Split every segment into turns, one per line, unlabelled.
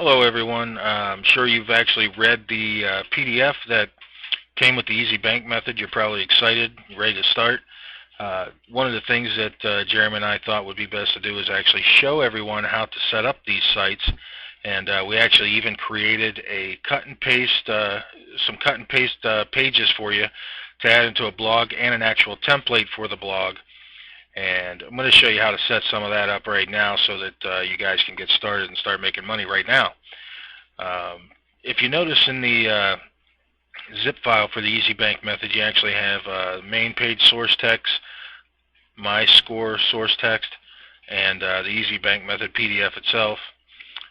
Hello everyone. I'm sure you've actually read the PDF that came with the Easy Bank method. You're probably excited, ready to start. One of the things that Jeremy and I thought would be best to do is actually show everyone how to set up these sites. And we actually even created a some cut and paste pages for you to add into a blog and an actual template for the blog. And I'm going to show you how to set some of that up right now so that you guys can get started and start making money right now. If you notice in the zip file for the Easy Bank method, you actually have main page source text, my score source text, and the Easy Bank method PDF itself.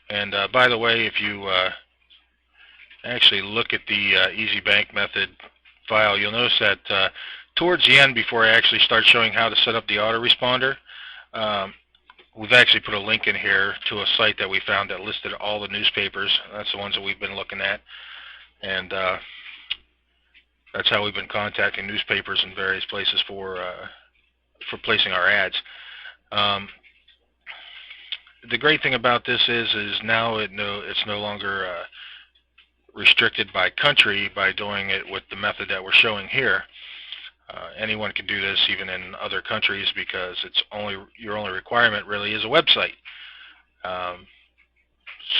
And by the way, if you actually look at the Easy Bank method file, you'll notice that towards the end, before I actually start showing how to set up the autoresponder, we've actually put a link in here to a site that we found that listed all the newspapers. That's the ones that we've been looking at, and that's how we've been contacting newspapers in various places for placing our ads. The great thing about this is now it's no longer restricted by country by doing it with the method that we're showing here. Anyone can do this even in other countries because your only requirement really is a website.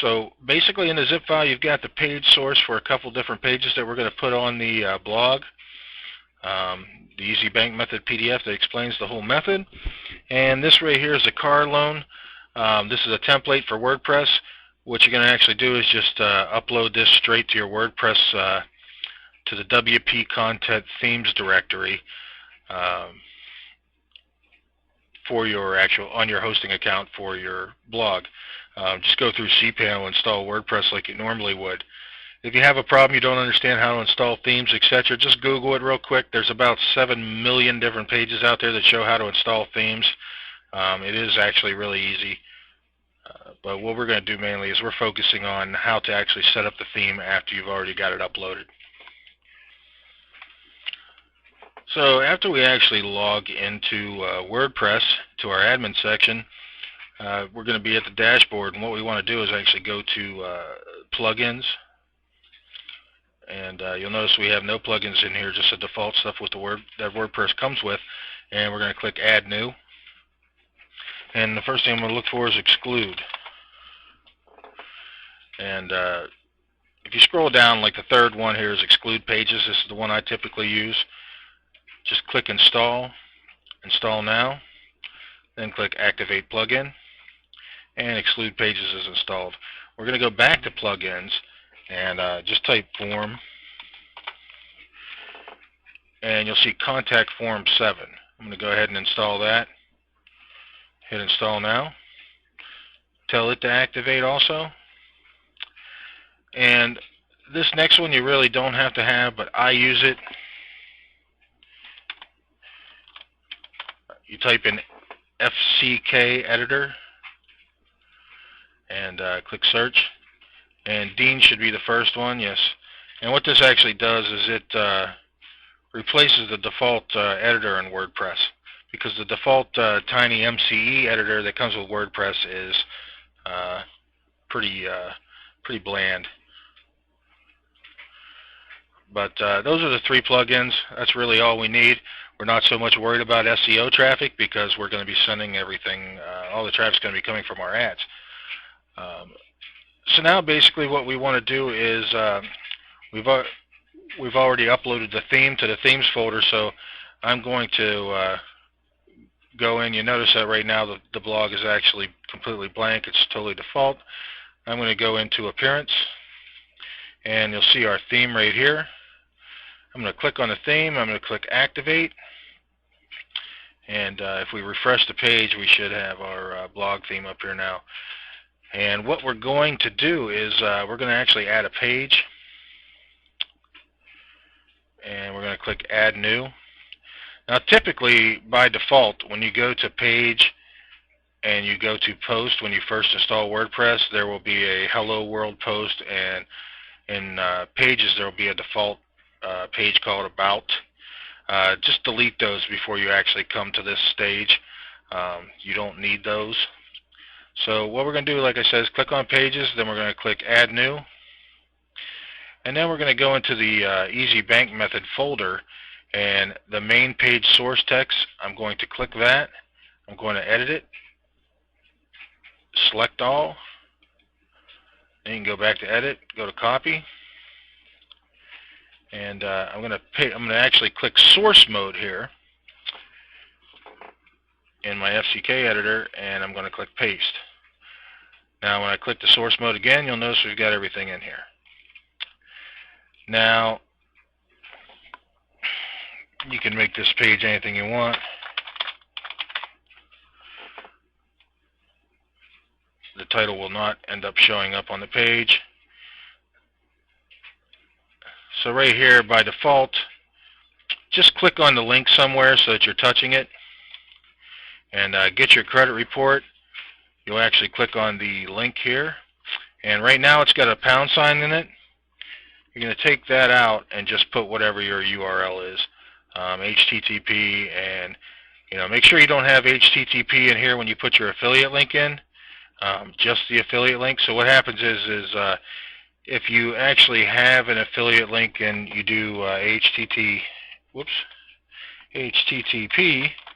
So basically in the zip file you've got the page source for a couple different pages that we're going to put on the blog. The Easy Bank method PDF that explains the whole method. And this right here is a car loan. This is a template for WordPress. What you're going to actually do is just upload this straight to your WordPress to the WP Content Themes directory for your on your hosting account for your blog. Just go through cPanel, install WordPress like you normally would. If you have a problem, you don't understand how to install themes, etc., just Google it real quick. There's about 7 million different pages out there that show how to install themes. It is actually really easy. But what we're going to do mainly is we're focusing on how to actually set up the theme after you've already got it uploaded. So after we actually log into WordPress to our admin section, we're going to be at the dashboard, and what we want to do is actually go to plugins, and you'll notice we have no plugins in here, just the default stuff with that WordPress comes with, and we're going to click Add New, and the first thing I'm going to look for is Exclude. And if you scroll down, like the third one here is Exclude Pages. This is the one I typically use. Just click Install, Install Now, then click Activate Plugin, and Exclude Pages is installed. We're going to go back to Plugins and just type Form, and you'll see Contact Form 7. I'm going to go ahead and install that. Hit Install Now. Tell it to activate also. And this next one you really don't have to have, but I use it. You type in FCK Editor and click Search. And Dean should be the first one, yes. And what this actually does is it replaces the default editor in WordPress, because the default Tiny MCE editor that comes with WordPress is pretty bland. But those are the three plugins. That's really all we need. We're not so much worried about SEO traffic because we're going to be sending everything, all the traffic's going to be coming from our ads. So now basically what we want to do is we've already uploaded the theme to the themes folder, so I'm going to go in. You notice that right now the blog is actually completely blank. It's totally default. I'm going to go into Appearance, and you'll see our theme right here. I'm going to click on the theme. I'm going to click Activate, and if we refresh the page, we should have our blog theme up here now. And what we're going to do is we're going to actually add a page, and we're going to click Add New. Now typically by default when you go to Page and you go to Post, when you first install WordPress, there will be a Hello World post, and in Pages there will be a default page called About. Just delete those before you actually come to this stage. You don't need those. So what we're going to do, like I said, is click on Pages, then we're going to click Add New, and then we're going to go into the Easy Bank Method folder, and the main page source text, I'm going to click that. I'm going to edit it, select all, then you can go back to Edit, go to Copy, and I'm going to actually click Source Mode here in my FCK editor, and I'm going to click Paste. Now when I click the source mode again, you'll notice we've got everything in here. Now you can make this page anything you want. The title will not end up showing up on the page. So right here by default, just click on the link somewhere so that you're touching it, and get your credit report. You'll actually click on the link here, and right now it's got a pound sign in it. You're going to take that out and just put whatever your URL is, HTTP, and make sure you don't have HTTP in here when you put your affiliate link in, just the affiliate link. So what happens is if you actually have an affiliate link and you do HTTP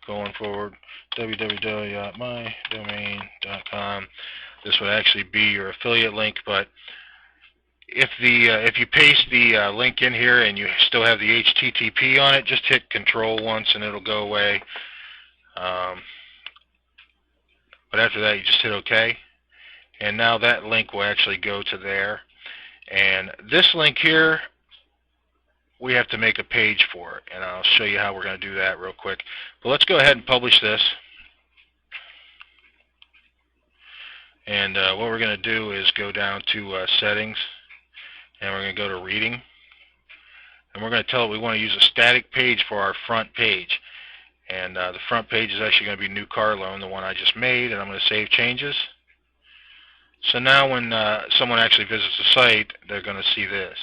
going forward, www.mydomain.com, this would actually be your affiliate link. But if you paste the link in here and you still have the HTTP on it, just hit Control once and it'll go away. But after that, you just hit OK, and now that link will actually go to there. And this link here, we have to make a page for it, and I'll show you how we're going to do that real quick. But let's go ahead and publish this. And what we're going to do is go down to Settings, and we're going to go to Reading, and we're going to tell it we want to use a static page for our front page. And the front page is actually going to be New Car Loan, the one I just made, and I'm going to save changes. So now when someone actually visits the site, they're going to see this.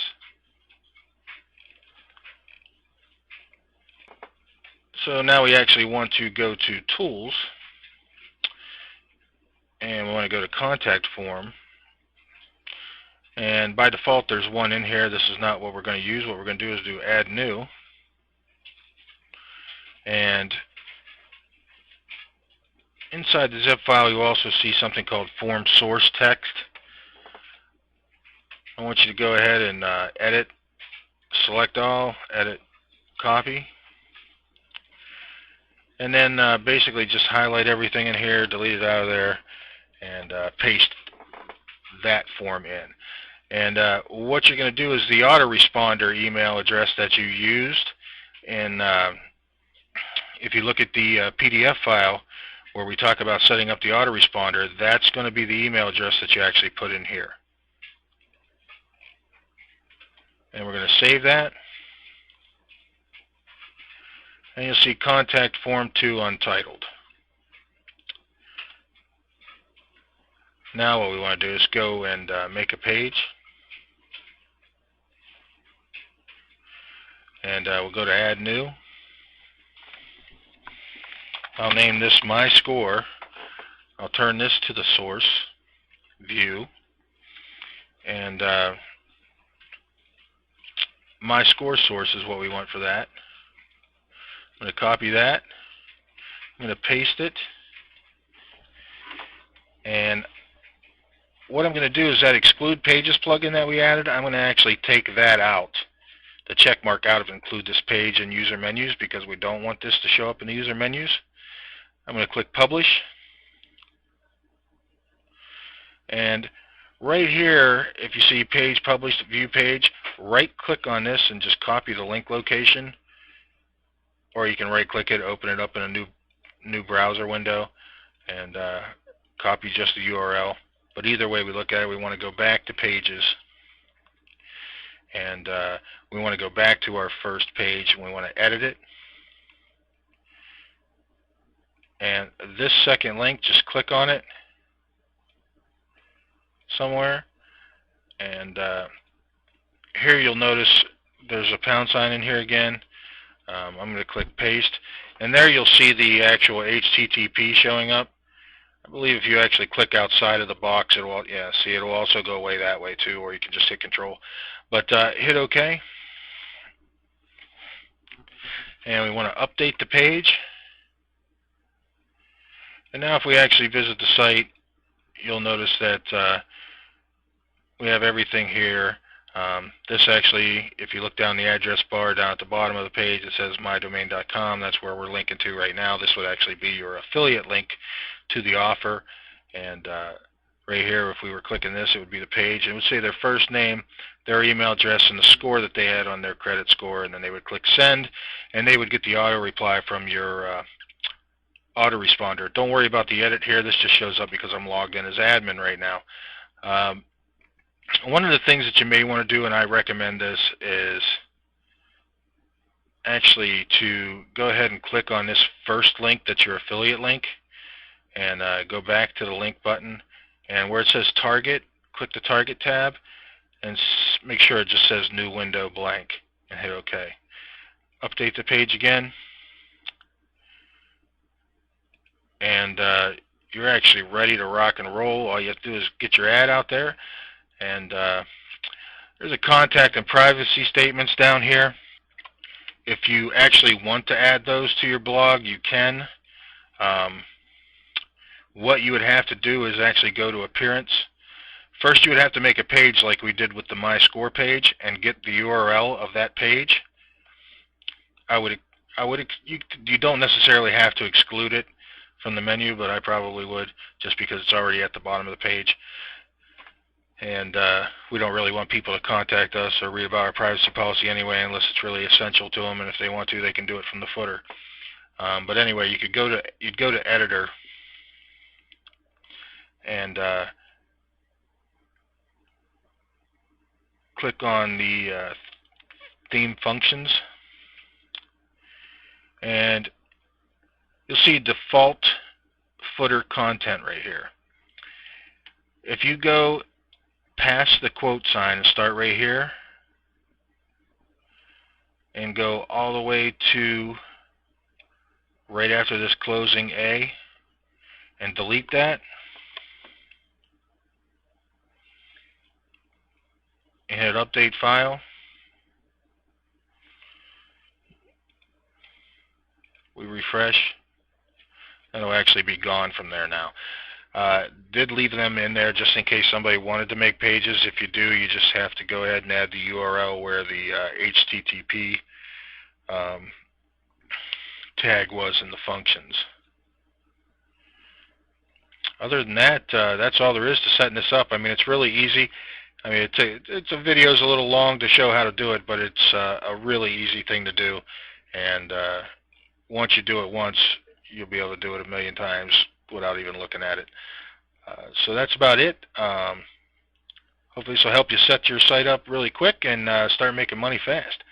So now we actually want to go to Tools, and we want to go to Contact Form. And by default there's one in here. This is not what we're going to use. What we're going to do is do Add New. And inside the zip file you'll also see something called Form Source Text. I want you to go ahead and edit, select all, edit, copy. And then basically just highlight everything in here, delete it out of there, and paste that form in. And what you're going to do is the autoresponder email address that you used, and if you look at the PDF file where we talk about setting up the autoresponder, that's going to be the email address that you actually put in here. And we're going to save that. And you'll see Contact Form 2 Untitled. Now what we want to do is go and make a page. And we'll go to Add New. I'll name this My Score. I'll turn this to the source view. And My Score source is what we want for that. I'm going to copy that. I'm going to paste it. And what I'm going to do is that Exclude Pages plugin that we added, I'm going to actually take that out, the check mark out of Include This Page in User Menus, because we don't want this to show up in the user menus. I'm going to click Publish. And right here, if you see Page Published, View Page, right click on this and just copy the link location. Or you can right click it, open it up in a new browser window, and copy just the URL. But either way we look at it, we want to go back to Pages, and we want to go back to our first page, and we want to edit it. And this second link, just click on it somewhere, and here you'll notice there's a pound sign in here again. I'm going to click Paste, and there you'll see the actual HTTP showing up. I believe if you actually click outside of the box, it will, yeah, see, it will also go away that way too, or you can just hit Control. But hit OK. And we want to update the page. And now if we actually visit the site, you'll notice that we have everything here. This actually, if you look down the address bar down at the bottom of the page, it says mydomain.com. That's where we're linking to right now. This would actually be your affiliate link to the offer. And right here, if we were clicking this, it would be the page. It would say their first name, their email address, and the score that they had on their credit score. And then they would click send, and they would get the auto reply from your autoresponder. Don't worry about the edit here. This just shows up because I'm logged in as admin right now. One of the things that you may want to do, and I recommend this, is actually to go ahead and click on this first link that's your affiliate link, and go back to the link button, and where it says target, click the target tab, and make sure it just says new window blank, and hit OK. Update the page again, and you're actually ready to rock and roll. All you have to do is get your ad out there, and there's a contact and privacy statements down here. If you actually want to add those to your blog, you can. What you would have to do is actually go to appearance. First, you would have to make a page like we did with the My Score page and get the URL of that page. You don't necessarily have to exclude it from the menu, but I probably would, just because it's already at the bottom of the page. And we don't really want people to contact us or read about our privacy policy anyway, unless it's really essential to them. And if they want to, they can do it from the footer. But anyway, you'd go to Editor, and click on the theme functions, and you'll see default footer content right here. If you go past the quote sign and start right here and go all the way to right after this closing A and delete that, and hit update file, we refresh, it'll actually be gone from there now. Did leave them in there just in case somebody wanted to make pages. If you do, you just have to go ahead and add the URL where the HTTP tag was in the functions. Other than that, that's all there is to setting this up. I mean, it's really easy. I mean, the video's a little long to show how to do it, but it's a really easy thing to do. And once you do it once, you'll be able to do it a million times without even looking at it. So that's about it. Hopefully this will help you set your site up really quick and start making money fast.